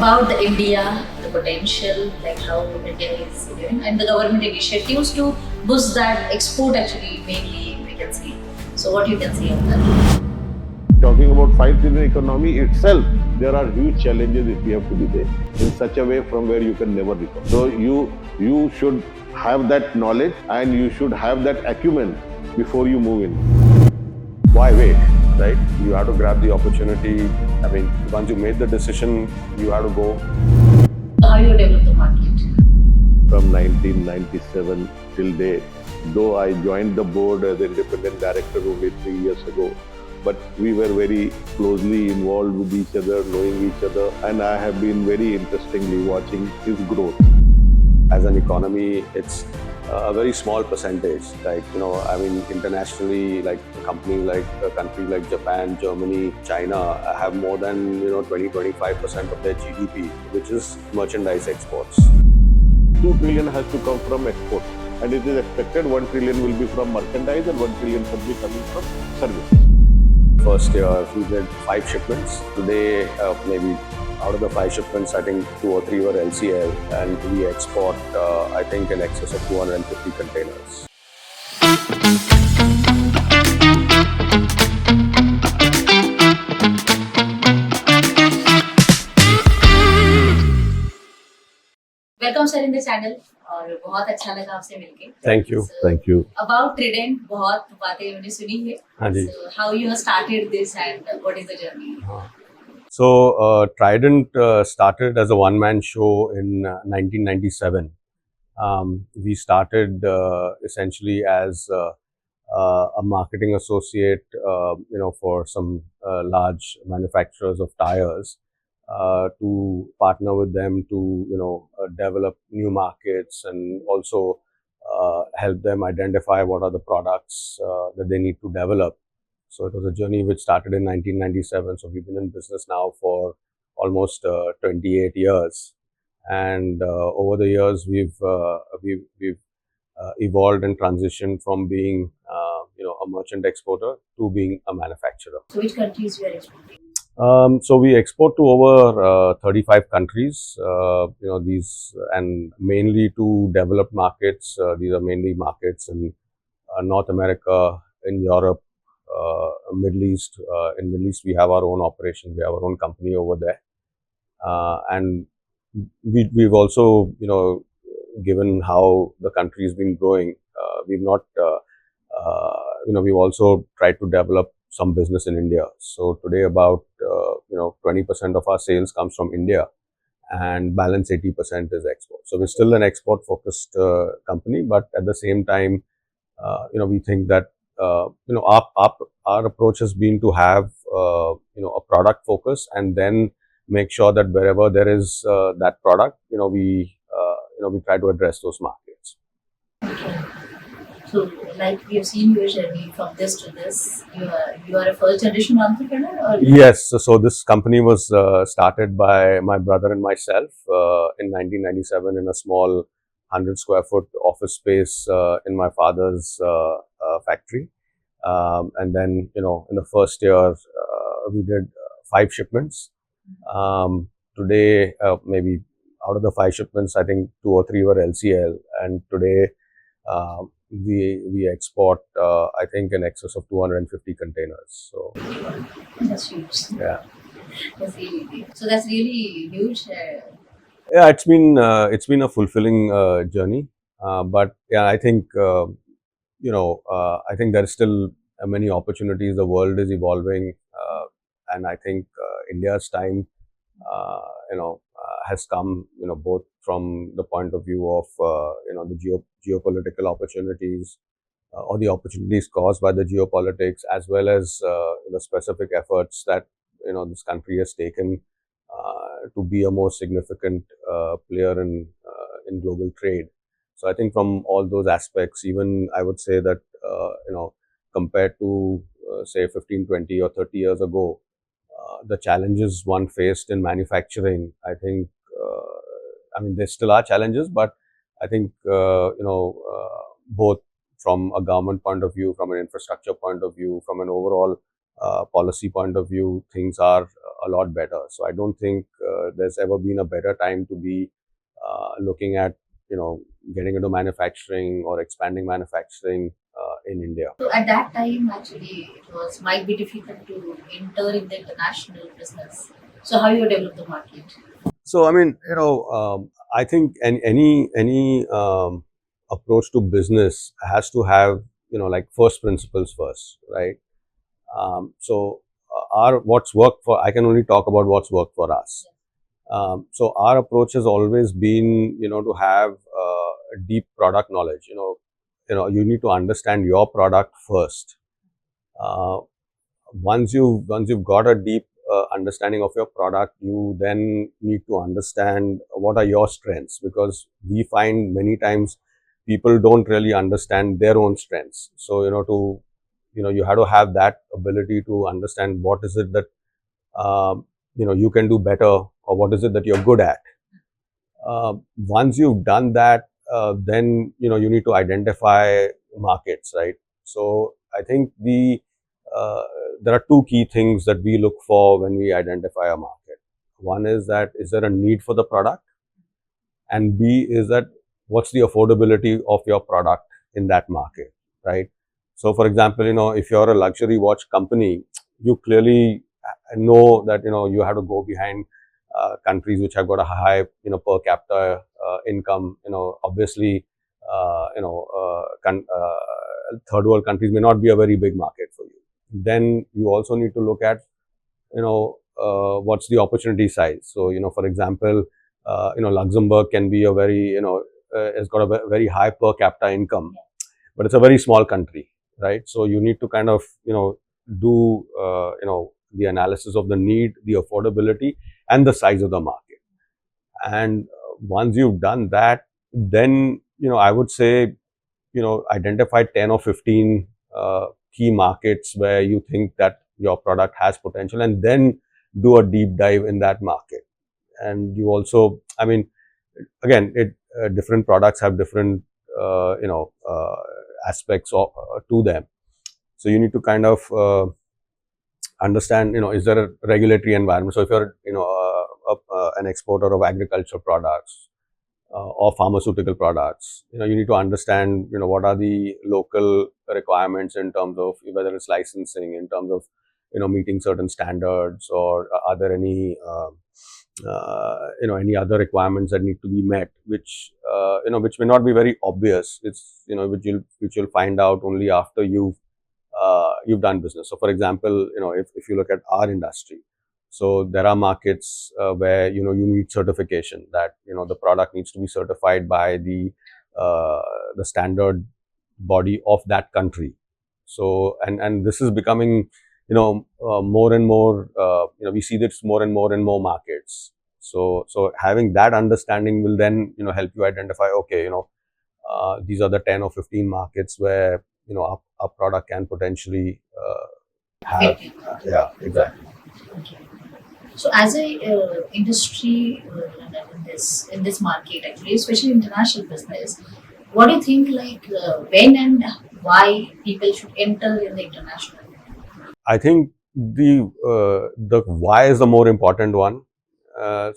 about the India, the potential, like how India is doing, and the government initiatives to boost that export actually mainly we can see. So what you can say on that? Talking about 5 trillion economy itself, there are huge challenges if you have to be there in such a way from where you can never recover. So you should have that knowledge and you should have that acumen before you move in. Why wait, right? You have to grab the opportunity. I mean, once you made the decision, you have to go. How you develop the market? From 1997 till date, though I joined the board as independent director only 3 years ago, but we were very closely involved with each other, knowing each other, and I have been very interestingly watching his growth. As an economy, it's a very small percentage. Like, I mean, internationally, like a country like Japan, Germany, China have more than, 20-25% of their GDP, which is merchandise exports. 2 trillion has to come from export, and it is expected 1 trillion will be from merchandise and 1 trillion will be coming from service. First year, we did 5 shipments. Today, maybe out of the 5 shipments, I think 2 or 3 were LCL, and we export, I think, in excess of 250 containers. Welcome sir in the channel. और बहुत अच्छा लगा आपसे मिलके. Thank you. Thank you. About Trident, बहुत बातें मैंने सुनी है. हाँ जी. So how you have started this and what is the journey? So Trident started as a one-man show in 1997. We started essentially as a marketing associate, for some large manufacturers of tires, to partner with them to, develop new markets and also help them identify what are the products that they need to develop. So it was a journey which started in 1997. So we've been in business now for almost 28 years, and over the years we've evolved and transitioned from being a merchant exporter to being a manufacturer. So which countries you are exporting? So we export to over 35 countries. These, and mainly to developed markets. These are mainly markets in North America, in Europe, Middle East. In Middle East, we have our own operation. We have our own company over there, and we've also, given how the country has been growing, we've not, we've also tried to develop some business in India. So today, about 20% of our sales comes from India, and balance 80% is export. So we're still an export-focused company, but at the same time, we think that our approach has been to have a product focus, and then make sure that wherever there is that product, we try to address those markets. Okay. So, like we have seen your journey from this to this, you are a first generation entrepreneur, or? Yes. So this company was started by my brother and myself in 1997 in a small 100 square foot office space in my father's factory. And then, in the first year, we did 5 shipments. Today, maybe out of the 5 shipments, I think 2 or 3 were LCL. And today, we export, I think, in excess of 250 containers. So That's huge. yeah. That's really big. So that's really huge. Yeah, it's been a fulfilling journey, but yeah, I think I think there is still many opportunities. The world is evolving, and I think India's time, has come, both from the point of view of the geopolitical opportunities, or the opportunities caused by the geopolitics, as well as the specific efforts that this country has taken to be a more significant player in global trade. So I think from all those aspects, even I would say that compared to say 15, 20 or 30 years ago, the challenges one faced in manufacturing, I think, there still are challenges, but I think both from a government point of view, from an infrastructure point of view, from an overall policy point of view, things are a lot better. So I don't think there's ever been a better time to be looking at, getting into manufacturing or expanding manufacturing in India. So at that time, actually, it was might be difficult to enter in the international business. So how you develop the market? So I mean, I think any approach to business has to have, like first principles first, right? So our what's worked for, I can only talk about what's worked for us. So our approach has always been, to have a deep product knowledge. You need to understand your product first. Once you've got a deep understanding of your product, you then need to understand what are your strengths, because we find many times people don't really understand their own strengths. So you have to have that ability to understand what is it that you can do better, or what is it that you're good at. Once you've done that, then you need to identify markets, right? So I think uh, there are two key things that we look for when we identify a market. One is that, is there a need for the product, and B is that, what's the affordability of your product in that market, right? So for example, if you're a luxury watch company, you clearly know that you have to go behind countries which have got a high per capita income. Obviously, third world countries may not be a very big market for you. Then you also need to look at what's the opportunity size. So for example, Luxembourg can be a very it's got a very high per capita income, but it's a very small country, right? So you need to kind of do the analysis of the need, the affordability, and the size of the market. And once you've done that, then I would say identify 10 or 15 key markets where you think that your product has potential, and then do a deep dive in that market. And you also, I mean, again, different products have different aspects to them. So you need to kind of understand, is there a regulatory environment? So if you're an exporter of agricultural products or pharmaceutical products, you need to understand what are the local requirements in terms of whether it's licensing, in terms of meeting certain standards, or are there any any other requirements that need to be met, which which may not be very obvious. It's which you'll find out only after you've done business. So for example, if you look at our industry, so there are markets where you need certification, that the product needs to be certified by the standard body of that country. So and this is becoming more and more, we see this more and more in more markets. So having that understanding will then help you identify, okay, these are the 10 or 15 markets where our product can potentially have. Yeah, exactly. Okay. So as a industry in this market, actually, especially international business, what do you think? Like when and why people should enter in the international? I think the why is the more important one.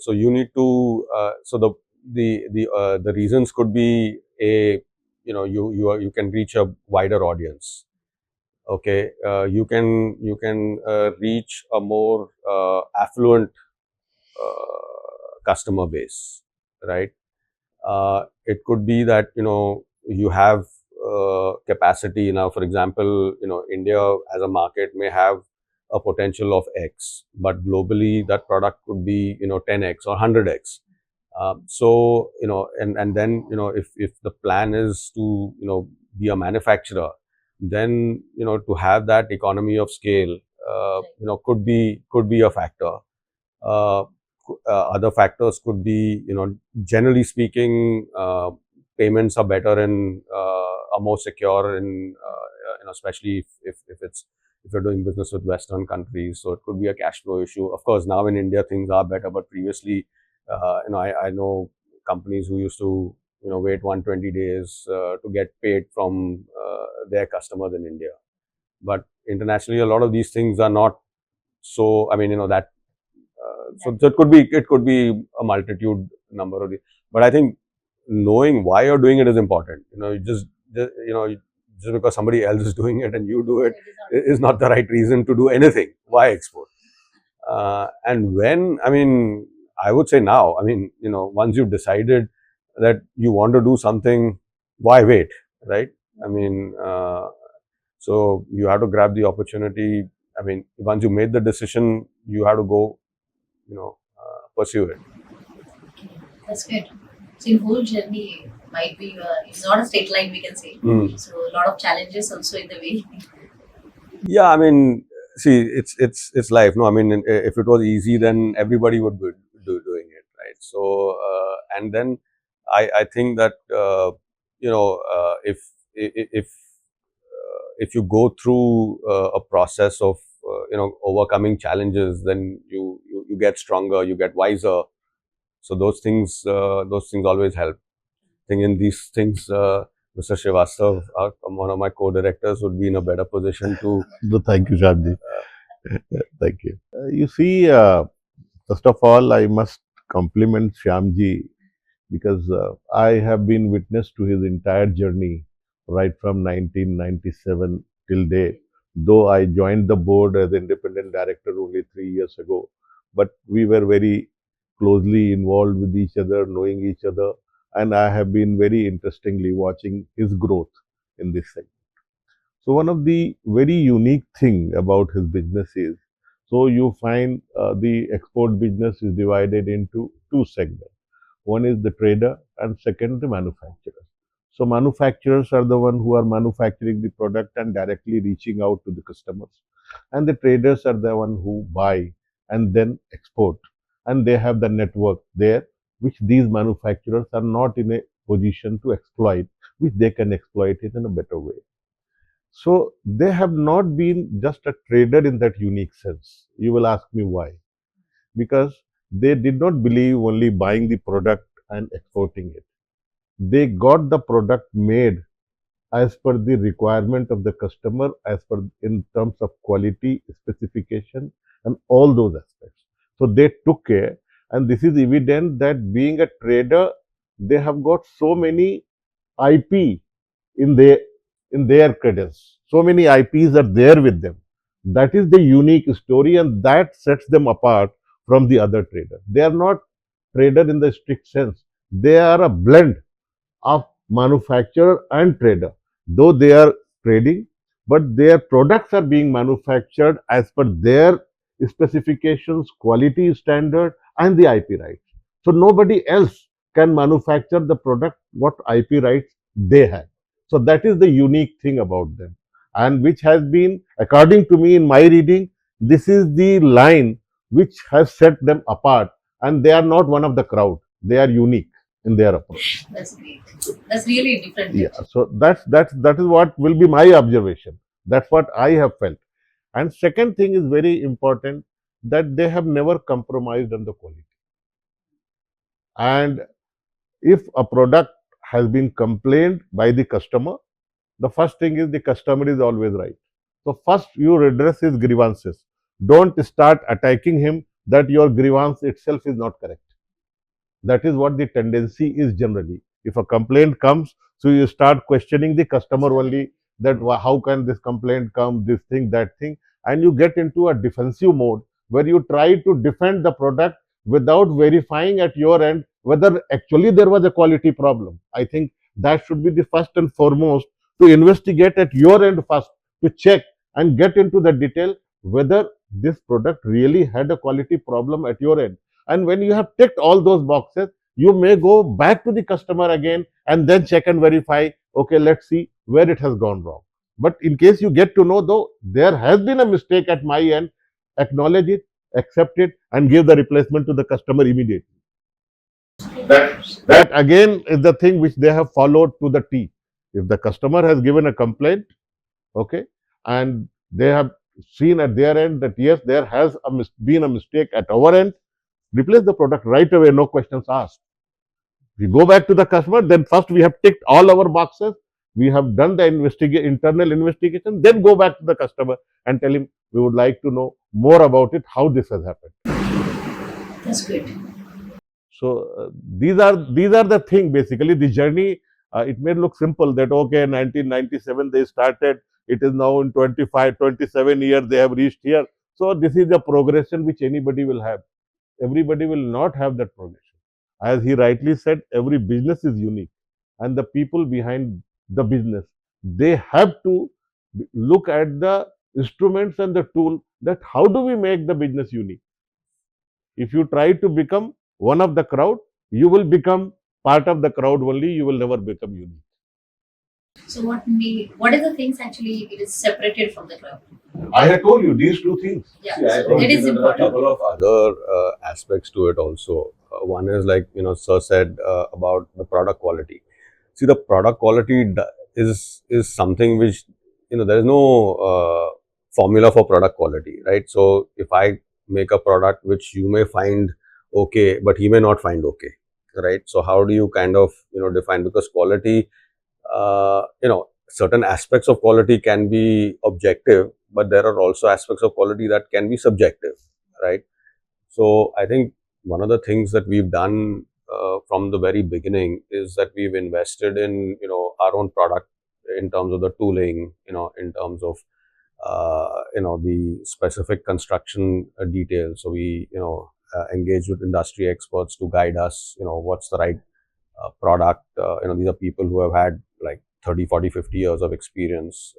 So you need to so the reasons could be, a you can reach a wider audience. Okay, you can reach a more affluent customer base, right? It could be that you have capacity now. For example, India as a market may have a potential of X, but globally that product could be 10x or 100x. So and then if the plan is to be a manufacturer, then to have that economy of scale could be a factor. Uh, Other factors could be, generally speaking, payments are better and are more secure in, especially if you're doing business with Western countries. So it could be a cash flow issue. Of course, now in India things are better, but previously, I know companies who used to wait 120 days to get paid from their customers in India. But internationally, a lot of these things are not so. I mean, that. So it could be a multitude number of these. But I think knowing why you're doing it is important. Just because somebody else is doing it and you do it is not the right reason to do anything. Why export? And when, I mean, I would say now, I mean, once you've decided that you want to do something, why wait, right? I mean, so you have to grab the opportunity. I mean, once you made the decision, you have to go, pursue it. Okay, that's good. So your whole journey might be it's not a straight line, we can say. So a lot of challenges also in the way. Yeah, I mean, see, it's life. No, I mean, if it was easy, then everybody would be doing it, right? So, and then I think that if you go through a process of overcoming challenges, then you get stronger, you get wiser. So those things always help. I think in these things, Mr. Srivastav, one of my co-directors, would be in a better position to. No, thank you, Shyamji. Thank you. You see, first of all, I must compliment Shyamji because I have been witness to his entire journey right from 1997 till date. Though I joined the board as independent director only 3 years ago, but we were very closely involved with each other, knowing each other, and I have been very interestingly watching his growth in this segment. So one of the very unique thing about his business is, so you find the export business is divided into two segments. One is the trader and second the manufacturer. So manufacturers are the one who are manufacturing the product and directly reaching out to the customers. And the traders are the one who buy and then export. And they have the network there, which these manufacturers are not in a position to exploit, which they can exploit it in a better way. So they have not been just a trader in that unique sense. You will ask me why. Because they did not believe only buying the product and exporting it. They got the product made as per the requirement of the customer, as per in terms of quality, specification, and all those aspects. So they took care, and this is evident that being a trader, they have got so many IP in their credence. So many IPs are there with them. That is the unique story, and that sets them apart from the other traders. They are not trader in the strict sense. They are a blend of manufacturer and trader. Though they are trading, but their products are being manufactured as per their specifications, quality standard, and the IP rights. So nobody else can manufacture the product what IP rights they have. So that is the unique thing about them, and which has been, according to me, in my reading, this is the line which has set them apart, and they are not one of the crowd. They are unique in their approach. That's great. That's really different. Yeah, so that is what will be my observation. That's what I have felt. And second thing is very important, that they have never compromised on the quality. And if a product has been complained by the customer, the first thing is the customer is always right. So first you redress his grievances. Don't start attacking him that your grievance itself is not correct. That is what the tendency is generally. If a complaint comes, so you start questioning the customer only, that how can this complaint come, this thing, that thing, and you get into a defensive mode where you try to defend the product without verifying at your end whether actually there was a quality problem. I think that should be the first and foremost, to investigate at your end first, to check and get into the detail whether this product really had a quality problem at your end. And when you have ticked all those boxes, you may go back to the customer again and then check and verify, okay, let's see where it has gone wrong. But in case you get to know, though, there has been a mistake at my end, acknowledge it, accept it, and give the replacement to the customer immediately. That again is the thing which they have followed to the T. If the customer has given a complaint, okay, and they have seen at their end that yes, there has been a mistake at our end, replace the product right away, no questions asked. We go back to the customer, then first we have ticked all our boxes, we have done the internal investigation, then go back to the customer and tell him we would like to know more about it, how this has happened. That's great. So these are the thing. Basically, the journey. It may look simple that okay, 1997 they started. It is now in 25, 27 years they have reached here. So this is the progression which anybody will have. Everybody will not have that progression. As he rightly said, every business is unique, and the people behind the business, they have to look at the instruments and the tool that how do we make the business unique. If you try to become one of the crowd, you will become part of the crowd only. You will never become unique. So what are the things actually it is separated from the crowd? I have told you these two things. Yeah, See, I so think that is there are a important. couple of other aspects to it also. One is like, Sir said about the product quality. See, the product quality is something which, there is no formula for product quality, right? So if I make a product which you may find okay, but he may not find okay, right? So how do you kind of, define, because quality, certain aspects of quality can be objective, but there are also aspects of quality that can be subjective, right? So I think one of the things that we've done from the very beginning is that we've invested in, our own product in terms of the tooling, in terms of, the specific construction details. So we, engage with industry experts to guide us, what's the right product. These are people who have had like 30, 40, 50 years of experience.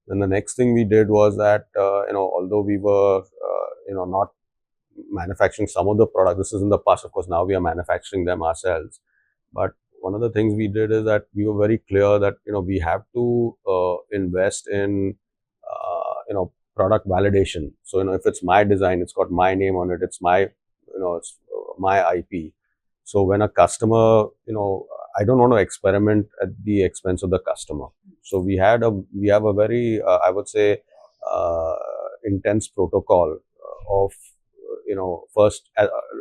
Then the next thing we did was that, although we were, not manufacturing some of the products, this is in the past, of course, now we are manufacturing them ourselves. But one of the things we did is that we were very clear that, we have to invest in, product validation. So, if it's my design, it's got my name on it, it's my, it's my IP. So when a customer, I don't want to experiment at the expense of the customer. So we have a very, I would say, intense protocol of, first,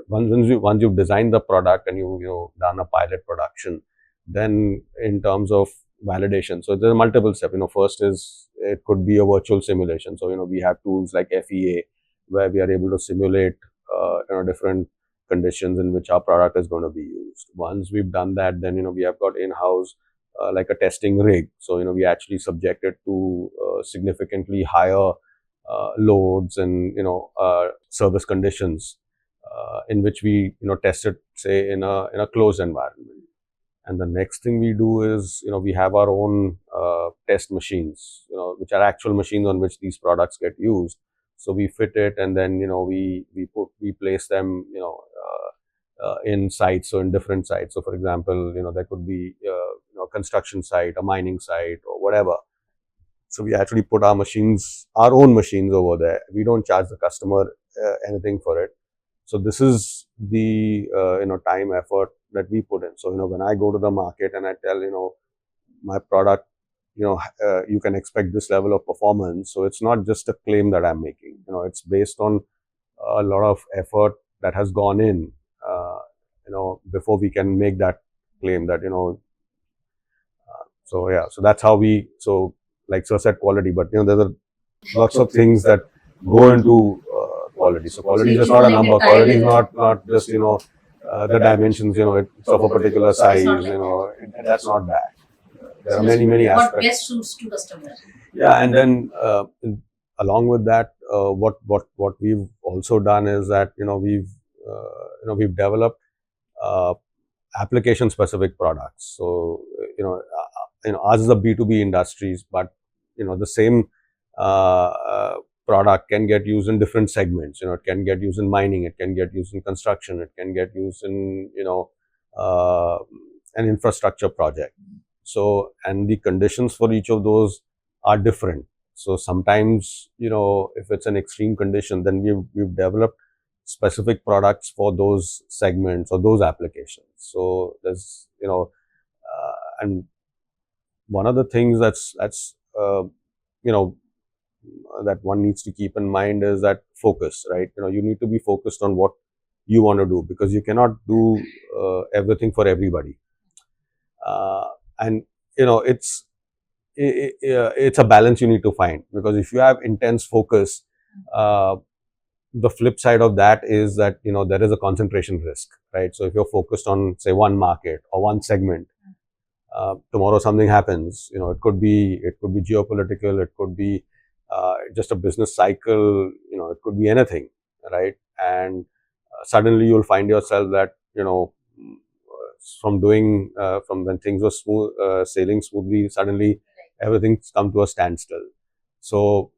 once you've designed the product and you've done a pilot production, then in terms of validation, so there's multiple steps. First is it could be a virtual simulation. So we have tools like FEA where we are able to simulate, different conditions in which our product is going to be used. Once we've done that, then we have got in-house like a testing rig. So we actually subject it to significantly higher loads and service conditions in which we test it, say in a closed environment. And the next thing we do is we have our own test machines, which are actual machines on which these products get used. So we fit it, and then we place them in sites, so in different sites. So for example, there could be a construction site, a mining site, or whatever. So we actually put our own machines over there. We don't charge the customer anything for it. So this is the time effort that we put in. So when I go to the market and I tell my product, you can expect this level of performance. So it's not just a claim that I'm making. It's based on a lot of effort that has gone in, before we can make that claim that so yeah. So that's how we. So like Sir said, quality, but there's lots of things that go into quality. So quality is just not a number. Quality is not just the dimensions. It's of a particular size. That's not that. There are many aspects. What best suits to customer. Yeah, and then along with that, what we've also done is that we've developed application specific products. So ours is a B2B industries, but the same product can get used in different segments. It can get used in mining, it can get used in construction, it can get used in an infrastructure project. So, and the conditions for each of those are different. So sometimes, if it's an extreme condition, then we've developed specific products for those segments or those applications. So there's, and one of the things that's that one needs to keep in mind is that focus, right? You need to be focused on what you want to do, because you cannot do everything for everybody. And it's it's a balance you need to find, because if you have intense focus, uh, the flip side of that is that there is a concentration risk, right? So if you're focused on, say, one market or one segment, tomorrow something happens. It could be geopolitical, it could be just a business cycle, it could be anything, right? And suddenly you'll find yourself that from when things were smooth, sailing smoothly, suddenly everything's come to a standstill. So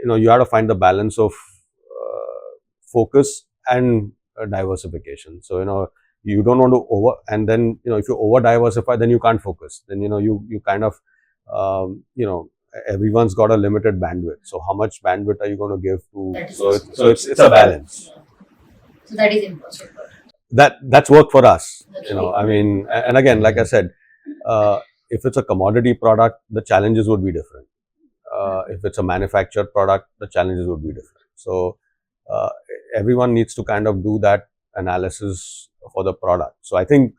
you have to find the balance of focus and diversification. So you don't want to over, and then if you over diversify, then you can't focus. Then you kind of everyone's got a limited bandwidth. So how much bandwidth are you going to give to? That is So it's a balance. yeah. So that is important. That's work for us. That's I mean, and again, like I said, if it's a commodity product, the challenges would be different. If it's a manufactured product, the challenges would be different. So uh, everyone needs to kind of do that analysis for the product. So I think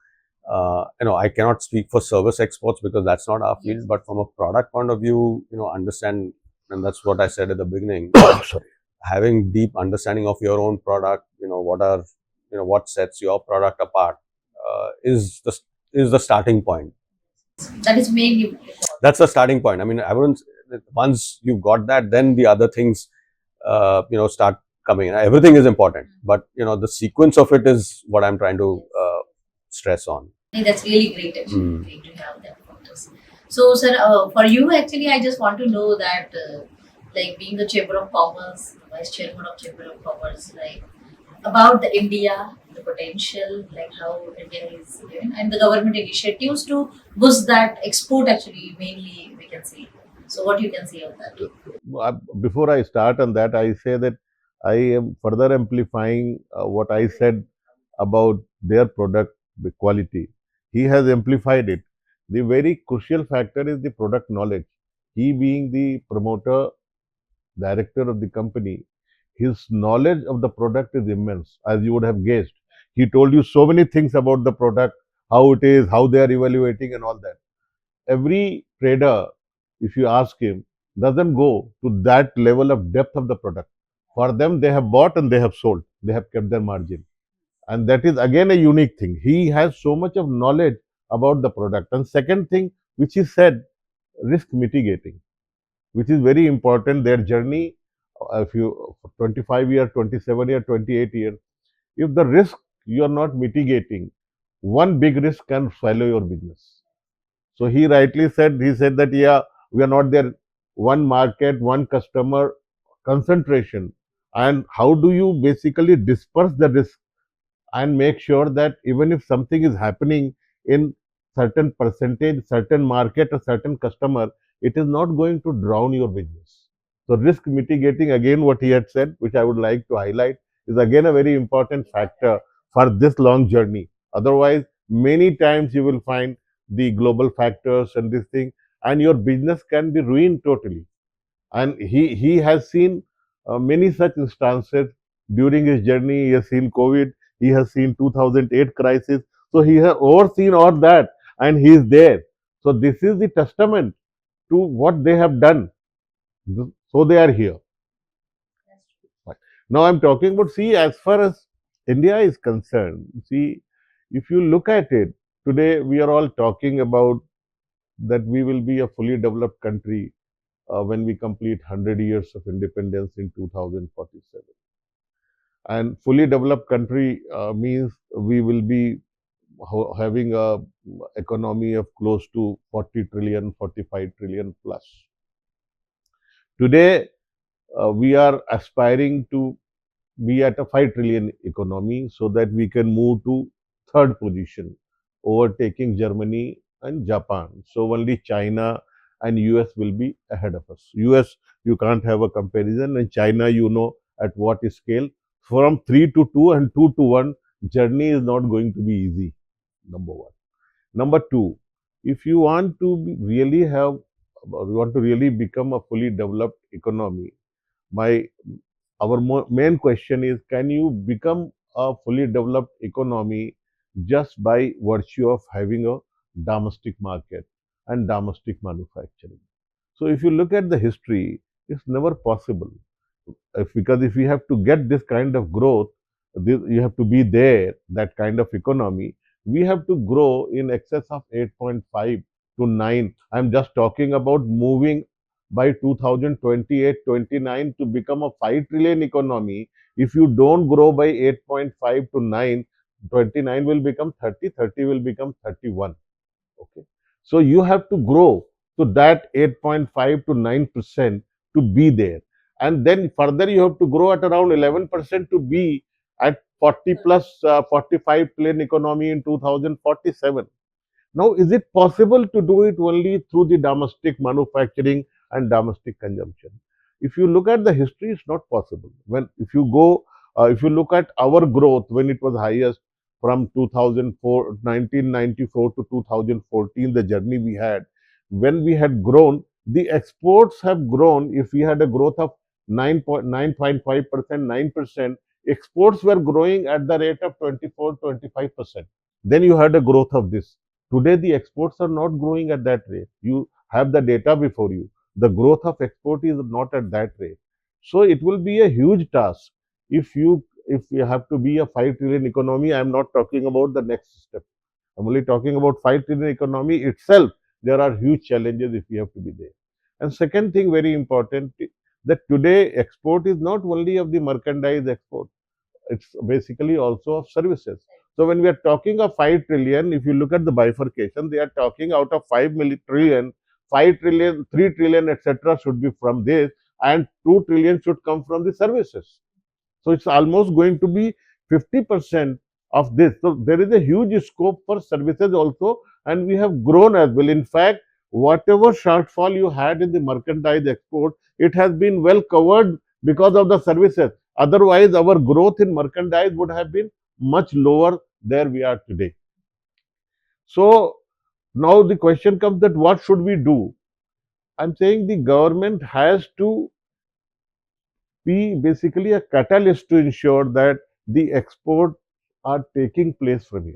I cannot speak for service exports because that's not our field, but from a product point of view, understand, and that's what I said at the beginning. Sorry. Having deep understanding of your own product, what sets your product apart, is the starting point. That is mainly important. That's the starting point. I mean, I wouldn't. Once you've got that, then the other things, start coming. Everything is important, but the sequence of it is what I'm trying to stress on. I think that's really great, actually. Mm. Great to have that factors. So, sir, for you, actually, I just want to know that, like, being the Chamber of Commerce, the Vice Chairman of Chamber of Commerce, like, about the India, the potential, like how India is doing, and the government initiatives to boost that export, actually, mainly we can see. So, what you can say on that? Before I start on that, I say that I am further amplifying what I said about their product, the quality. He has amplified it. The very crucial factor is the product knowledge. He being the promoter, director of the company, his knowledge of the product is immense, as you would have guessed. He told you so many things about the product, how it is, how they are evaluating, and all that. Every trader, if you ask him, doesn't go to that level of depth of the product. For them, they have bought and they have sold. They have kept their margin. And that is again a unique thing. He has so much of knowledge about the product. And second thing, which he said, risk mitigating, which is very important. Their journey, if you 25 year, 27 year, 28 year, if the risk you are not mitigating, one big risk can swallow your business. So he rightly said, he said that, yeah, we are not there, one market, one customer, concentration. And how do you basically disperse the risk and make sure that even if something is happening in certain percentage, certain market, or certain customer, it is not going to drown your business. So risk mitigating, again, what he had said, which I would like to highlight, is again a very important factor for this long journey. Otherwise, many times you will find the global factors and this thing, and your business can be ruined totally. And he has seen many such instances during his journey. He has seen COVID, he has seen 2008 crisis, so he has overseen all that, and he is there. So this is the testament to what they have done, so they are here. Right. Now I'm talking about, see, as far as India is concerned, see, if you look at it, today we are all talking about that we will be a fully developed country when we complete 100 years of independence in 2047. And fully developed country means we will be having a economy of close to 40 trillion, 45 trillion plus. Today, we are aspiring to be at a 5 trillion economy so that we can move to third position, overtaking Germany and Japan. So only China and US will be ahead of us. US, you can't have a comparison, and China, you know at what scale. From 3 to 2 and 2 to 1, journey is not going to be easy, number one. Number two, if you want to really have, or you want to really become a fully developed economy, my our main question is, can you become a fully developed economy just by virtue of having a domestic market? and domestic manufacturing. So if you look at the history, it's never possible. Because if we have to get this kind of growth, you have to be there, that kind of economy, we have to grow in excess of 8.5 to 9. I'm just talking about moving by 2028-29 to become a 5 trillion economy. If you don't grow by 8.5 to 9, 29 will become 30, 30 will become 31. Okay. So you have to grow to that 8.5 to 9% to be there. And then further you have to grow at around 11% to be at 40 plus 45 trillion economy in 2047. Now, is it possible to do it only through the domestic manufacturing and domestic consumption? If you look at the history, it's not possible. If you look at our growth when it was highest from 2004, 1994 to 2014, the journey we had, when we had grown, the exports have grown. If we had a growth of 9.5%, 9%, exports were growing at the rate of 24, 25%. Then you had a growth of this. Today, the exports are not growing at that rate. You have the data before you. The growth of export is not at that rate. So it will be a huge task if you have to be a 5 trillion economy. I am not talking about the next step. I'm only talking about 5 trillion economy itself. There are huge challenges if we have to be there. And second thing, very important, that today export is not only of the merchandise export, it's basically also of services. So when we are talking of 5 trillion, if you look at the bifurcation, they are talking out of 5 trillion, 5 trillion, 3 trillion, etc. should be from this, and 2 trillion should come from the services. So it's almost going to be 50% of this. So there is a huge scope for services also, and we have grown as well. In fact, whatever shortfall you had in the merchandise export, it has been well covered because of the services. Otherwise, our growth in merchandise would have been much lower there we are today. So now the question comes that what should we do? I'm saying the government has to be basically a catalyst to ensure that the exports are taking place from here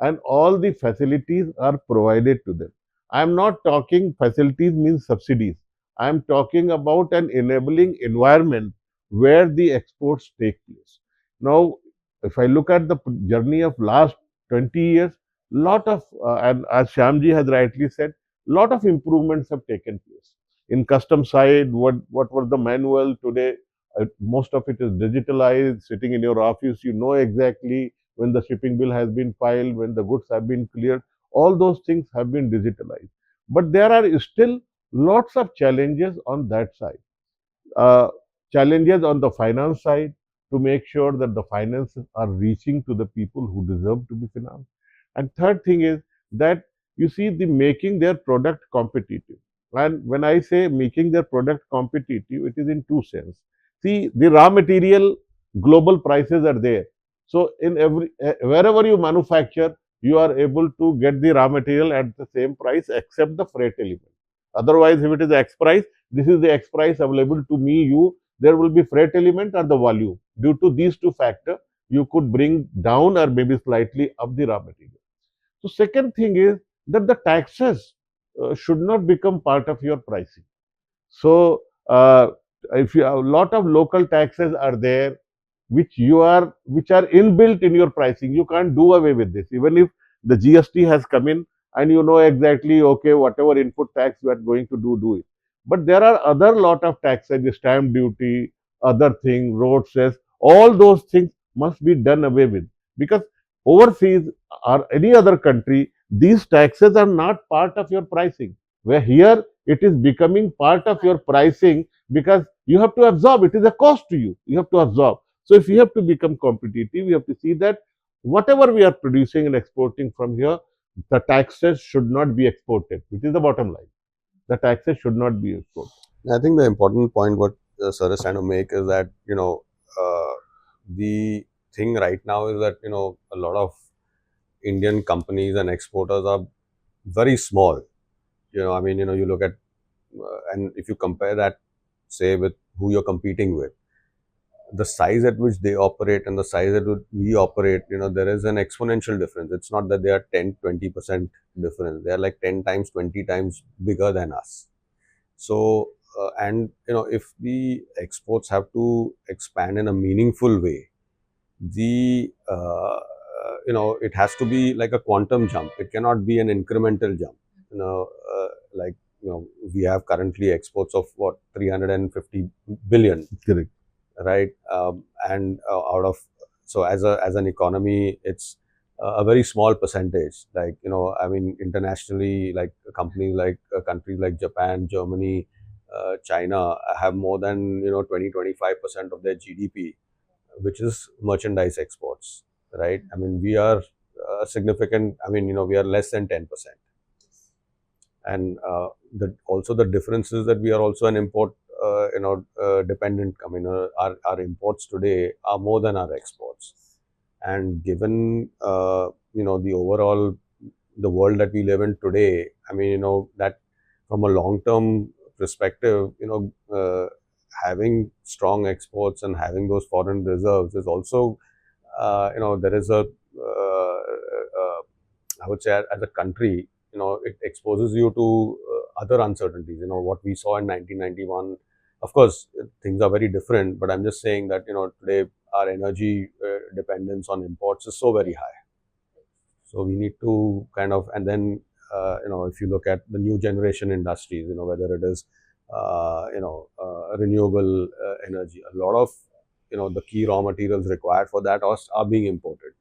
and all the facilities are provided to them. I am not talking facilities means subsidies. I am talking about an enabling environment where the exports take place. Now, if I look at the journey of last 20 years, lot of and as Shyamji has rightly said, lot of improvements have taken place. In custom side, what was the manual today? Most of it is digitalized. Sitting in your office, you know exactly when the shipping bill has been filed, when the goods have been cleared. All those things have been digitalized. But there are still lots of challenges on that side. uh, Challenges on the finance side to make sure that the finances are reaching to the people who deserve to be financed. And third thing is that you see the making their product competitive. And when I say making their product competitive, it is in two sense. See, the raw material global prices are there. So in wherever you manufacture, you are able to get the raw material at the same price except the freight element. Otherwise, if it is X price, this is the X price available to me, you, there will be freight element or the volume. Due to these two factors, you could bring down or maybe slightly up the raw material. So second thing is that the taxes should not become part of your pricing. So if you a lot of local taxes are there, which are inbuilt in your pricing, you can't do away with this. Even if the GST has come in and you know exactly, okay, whatever input tax you are going to do it. But there are other lot of taxes, the stamp duty, other thing, road cess, all those things must be done away with, because overseas or any other country, these taxes are not part of your pricing. Where here it is becoming part of your pricing because you have to absorb. It is a cost to you. You have to absorb. So if we have to become competitive, we have to see that whatever we are producing and exporting from here, the taxes should not be exported, which is the bottom line. The taxes should not be exported. I think the important point what Sir is trying to make is that the thing right now is that a lot of Indian companies and exporters are very small. I mean, you look at and if you compare that, say, with who you're competing with, the size at which they operate and the size at which we operate, there is an exponential difference. It's not that they are 10-20% difference. They are like 10 times, 20 times bigger than us. So, and if the exports have to expand in a meaningful way, it has to be like a quantum jump. It cannot be an incremental jump. Like we have currently exports of what, 350 billion. Correct. Right? And out of, so as an economy, it's a very small percentage. Like I mean, internationally, like companies like countries like Japan, Germany, China have more than 20-25% of their GDP, which is merchandise exports. Right? I mean, we are significant. I mean, we are less than 10%. And also the difference is that we are also an import dependent. I mean, our imports today are more than our exports. And given the overall, the world that we live in today, I mean, that from a long term perspective, having strong exports and having those foreign reserves is also, there is a I would say, as a country, it exposes you to other uncertainties. What we saw in 1991. Of course, things are very different, but I'm just saying that today our energy dependence on imports is so very high. So we need to kind of, and then if you look at the new generation industries, whether it is renewable energy, a lot of the key raw materials required for that are being imported.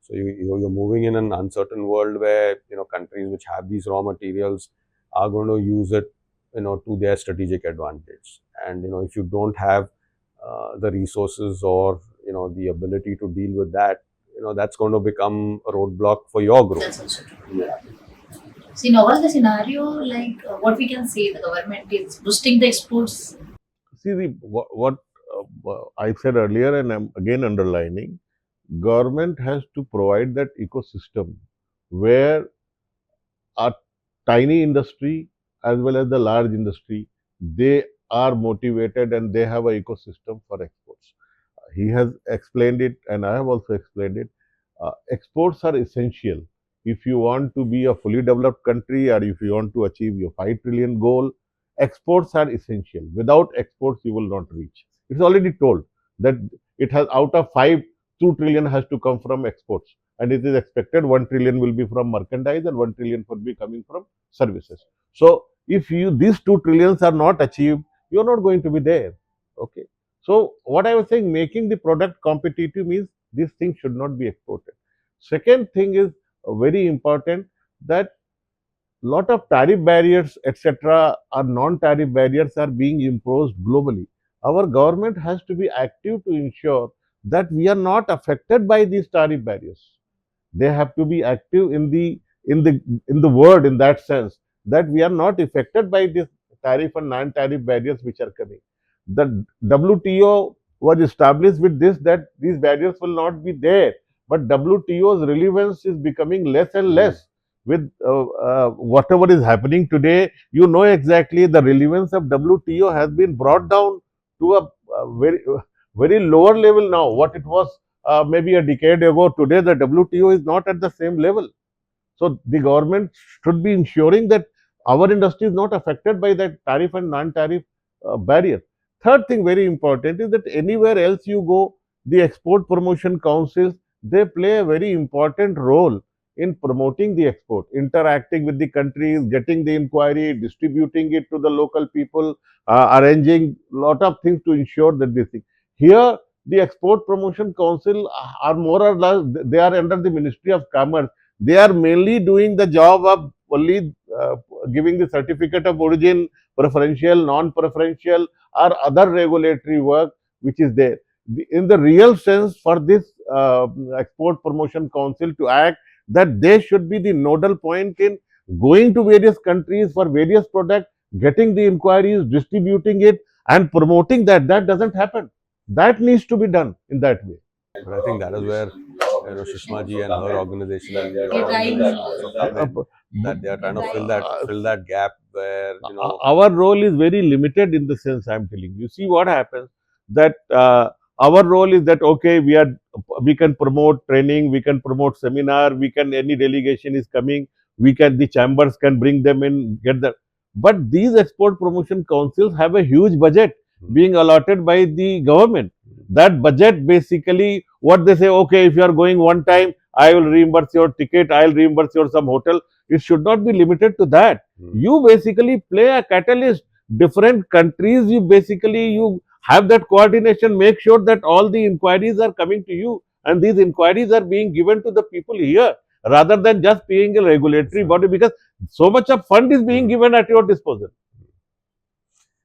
So you're moving in an uncertain world where countries which have these raw materials are going to use it to their strategic advantage. And if you don't have the resources or the ability to deal with that, that's going to become a roadblock for your growth. That's also true. Yeah. So in all the scenario, like what we can say, the government is boosting the exports. See, what I said earlier, and I'm again underlining, government has to provide that ecosystem where a tiny industry as well as the large industry, they are motivated and they have an ecosystem for exports. He has explained it and I have also explained it. Exports are essential. If you want to be a fully developed country or if you want to achieve your 5 trillion goal, exports are essential. Without exports, you will not reach. It's already told that it has out of 5, 2 trillion has to come from exports. And it is expected 1 trillion will be from merchandise and 1 trillion will be coming from services. So if these 2 trillions are not achieved, you're not going to be there. Okay. So what I was saying, making the product competitive means these things should not be exported. Second thing is very important, that lot of tariff barriers, etc., or non-tariff barriers are being imposed globally. Our government has to be active to ensure that we are not affected by these tariff barriers. They have to be active in the word, in that sense, that we are not affected by this tariff and non-tariff barriers which are coming. The WTO was established with this, that these barriers will not be there, but WTO's relevance is becoming less and less with whatever is happening today. You know exactly the relevance of WTO has been brought down to a very lower level now. What it was maybe a decade ago, today the WTO is not at the same level. So the government should be ensuring that our industry is not affected by that tariff and non-tariff barrier. Third thing very important is that anywhere else you go, the export promotion councils, they play a very important role in promoting the export, interacting with the countries, getting the inquiry, distributing it to the local people, arranging lot of things to ensure that this thing. Here, the export promotion council are more or less, they are under the Ministry of Commerce. They are mainly doing the job of only giving the certificate of origin, preferential, non-preferential, or other regulatory work which is there. In the real sense, for this export promotion council to act, that they should be the nodal point in going to various countries for various products, getting the inquiries, distributing it, and promoting that. That doesn't happen. That needs to be done in that way. But I think that is where Sushma ji and her organization and your They're trying organization also come in. That they are trying to fill that gap where our role is very limited in the sense I'm telling you. See what happens, that our role is that okay, we can promote training, we can promote seminar, we can, any delegation is coming, we can, the chambers can bring them in, get the, but these export promotion councils have a huge budget being allotted by the government. That budget basically, what they say, okay, if you are going one time, I will reimburse your ticket, I will reimburse your some hotel. It should not be limited to that. You basically play a catalyst. Different countries, you basically, you have that coordination, make sure that all the inquiries are coming to you, and these inquiries are being given to the people here, rather than just paying a regulatory body, because so much of fund is being given at your disposal.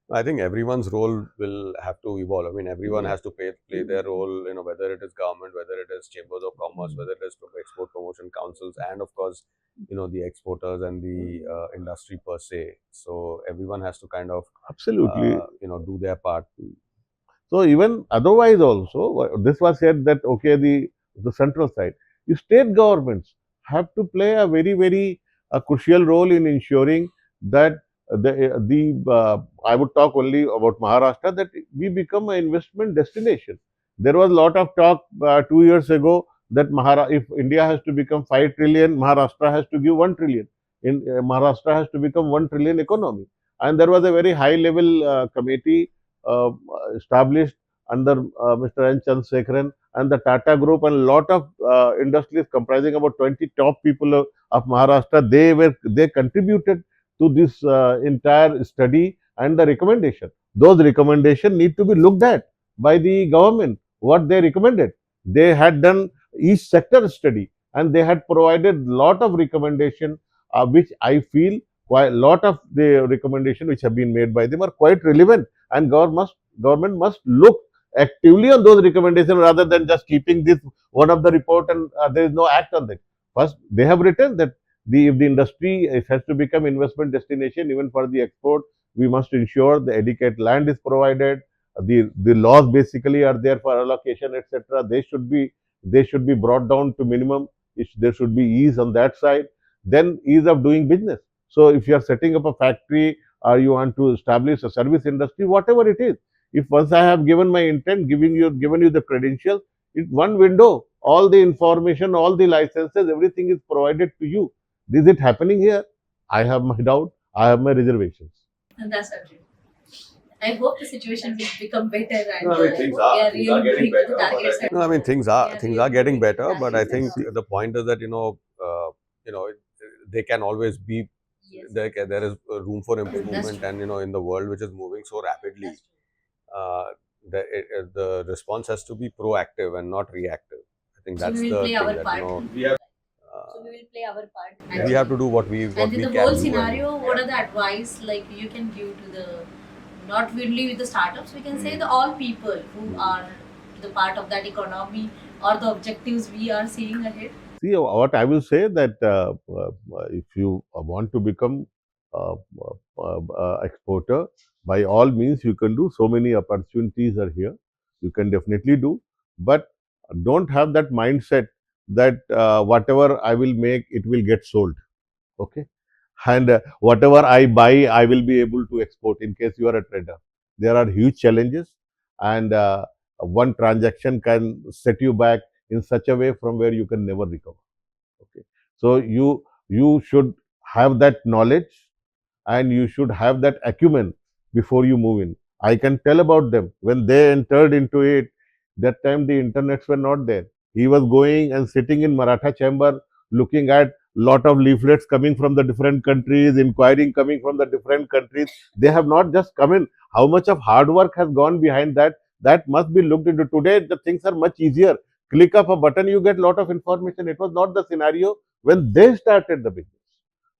I think everyone's role will have to evolve. I mean, everyone has to play their role, whether it is government, whether it is chambers of commerce, whether it is export promotion councils, and of course, the exporters and the industry per se. So everyone has to kind of, Absolutely. do their part. So even otherwise also, this was said that okay, the central side, the state governments have to play a very crucial role in ensuring that I would talk only about Maharashtra, that we become an investment destination. There was a lot of talk 2 years ago that if India has to become 5 trillion, Maharashtra has to give 1 trillion. In Maharashtra has to become 1 trillion economy, and there was a very high level committee uh, established under Mr. N. Chandrasekharan and the Tata Group, and a lot of industries comprising about 20 top people of Maharashtra. They contributed to this entire study and the recommendation. Those recommendations need to be looked at by the government. What they recommended, they had done each sector study, and they had provided lot of recommendation, which I feel quite a lot of the recommendation which have been made by them are quite relevant, and government must look actively on those recommendations rather than just keeping this one of the report, and there is no act on that. First, they have written that if the industry has to become investment destination even for the export, we must ensure the adequate land is provided. The laws basically are there for allocation, etc. They should be brought down to minimum. There should be ease on that side. Then ease of doing business. So if you are setting up a factory or you want to establish a service industry, whatever it is, if once I have given my intent, given you the credentials, it's one window, all the information, all the licenses, everything is provided to you. Is it happening here? I have my doubt. I have my reservations. And that's okay. I hope the situation will become better and No, I mean, things are we are really getting moving to the better, but I target think side. no, I mean things are getting better, but I think Yes. the point is that you know they can always be there is room for That's improvement, true. and in the world which is moving so rapidly, That's true. uh, the response has to be proactive and not reactive. I think So that's we will the play thing our that part. we have. So we will play our part. We have to do And what in we the can whole do, and scenario, what are the advice like you can give to the not only with the startups, we can say the all people who are the part of that economy or the objectives we are seeing ahead? See, what I will say that if you want to become exporter, by all means you can do. So many opportunities are here. You can definitely do, but don't have that mindset that whatever I will make, it will get sold. Okay, and whatever I buy, I will be able to export. In case you are a trader, there are huge challenges, and one transaction can set you back in such a way from where you can never recover. Okay, so you should have that knowledge, and you should have that acumen before you move in. I can tell about them. When they entered into it, that time the internets were not there. He was going and sitting in Maratha chamber, looking at lot of leaflets coming from the different countries, inquiring coming from the different countries. They have not just come in. How much of hard work has gone behind that? That must be looked into. Today, the things are much easier. Click of a button, you get lot of information. It was not the scenario when they started the business.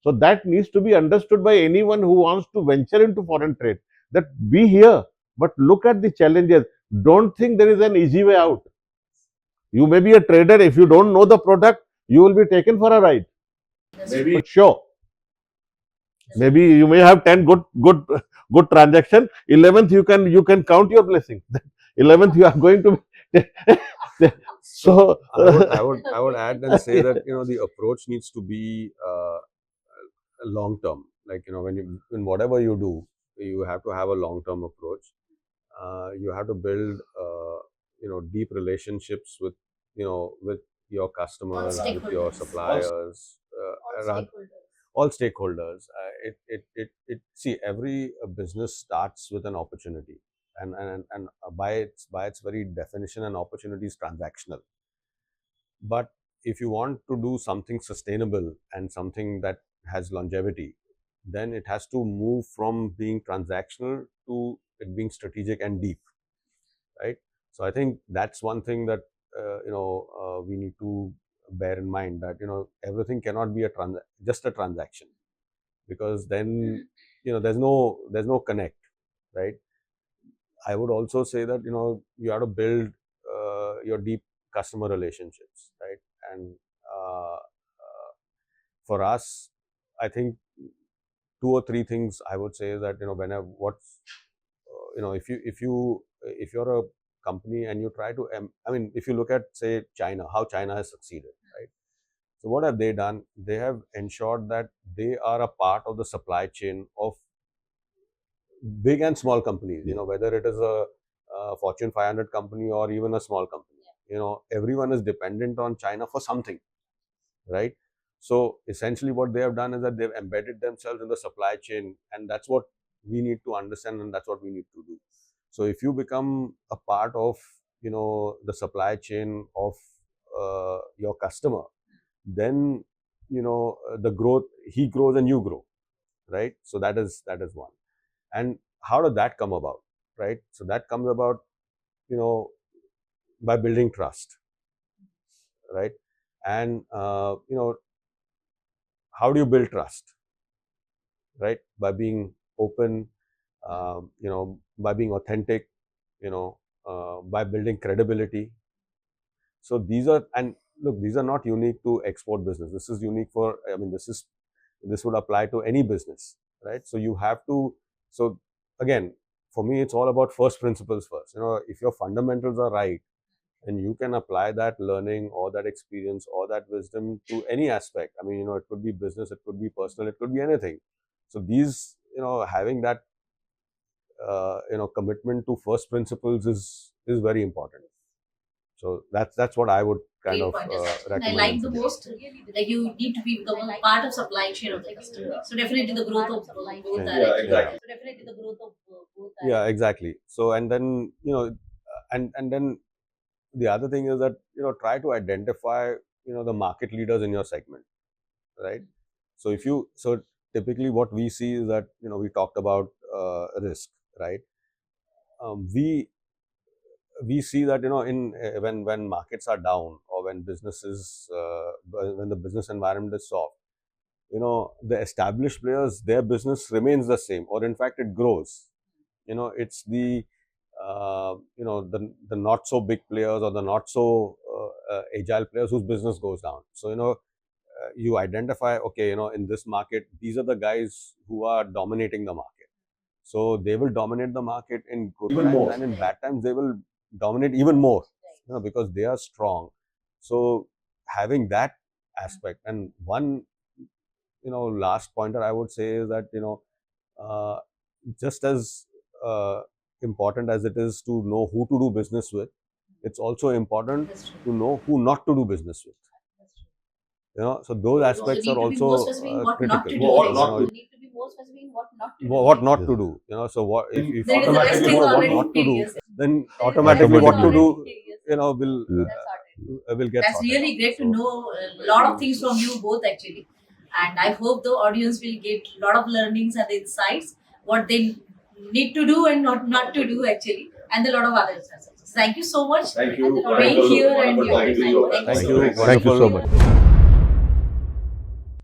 So that needs to be understood by anyone who wants to venture into foreign trade. That be here, but look at the challenges. Don't think there is an easy way out. You may be a trader. If you don't know the product, you will be taken for a ride. maybe. But sure, maybe you may have 10 good transaction. 11th you can count your blessings. 11th you are going to. So So I would add and say that the approach needs to be long term. Like when you in whatever you do, you have to have a long term approach. You have to build deep relationships with with your customers, with your stakeholders. suppliers, all stakeholders. See, every business starts with an opportunity, and by its very definition, an opportunity is transactional. But if you want to do something sustainable and something that has longevity, then it has to move from being transactional to it being strategic and deep, right? So I think that's one thing that we need to bear in mind, that everything cannot be just a transaction, because then there's no connect, right? I would also say that you have to build your deep customer relationships, right? And for us, I think two or three things I would say is that whenever if you're a company and you try to if you look at, say, China, how China has succeeded, right? So what have they done? They have ensured that they are a part of the supply chain of big and small companies, whether it is a Fortune 500 company or even a small company. Everyone is dependent on China for something, right? So essentially what they have done is that they've embedded themselves in the supply chain, and that's what we need to understand, and that's what we need to do. So if you become a part of the supply chain of your customer, then the growth, he grows and you grow, right? So that is one. And how does that come about, right? So that comes about by building trust, right? And how do you build trust, right? By being open, by being authentic, by building credibility. So these are, and look, these are not unique to export business. This is unique for, this would apply to any business, right? So you have to, so again, for me, it's all about first principles first. If your fundamentals are right, and you can apply that learning or that experience or that wisdom to any aspect. It could be business, it could be personal, it could be anything. So these, having that, commitment to first principles is very important. So that's what I would kind Great of point. And I recommend. like and the suggest. most, like you need to be become a part of supply chain of the customer. So definitely the growth of both directions. exactly. So definitely the growth of both Yeah, exactly. So and then and then the other thing is that try to identify the market leaders in your segment, right? So if you so typically what we see is that we talked about risk, right? We see that in when markets are down, or when businesses when the business environment is soft, the established players, their business remains the same, or in fact it grows. It's the not so big players, or the not so agile players, whose business goes down. So you identify, okay, in this market, these are the guys who are dominating the market. So they will dominate the market in good times, and in bad times they will dominate even more, because they are strong. So having that aspect. And one last pointer I would say is that uh, just as important as it is to know who to do business with, it's also important to know who not to do business with. So those aspects are also critical. You need to be more specific in what not to do. What not to do, so what if There is a list automatically is know what already not to do, yes. then automatically what to do will will get That's sorted really out. great to So, know a lot of things from you both actually, and I hope the audience will get a lot of learnings and insights what they need to do and not to do actually, and a lot of others. Thank you so much Thank you. for being here and your time. thank so you. much. Wonderful.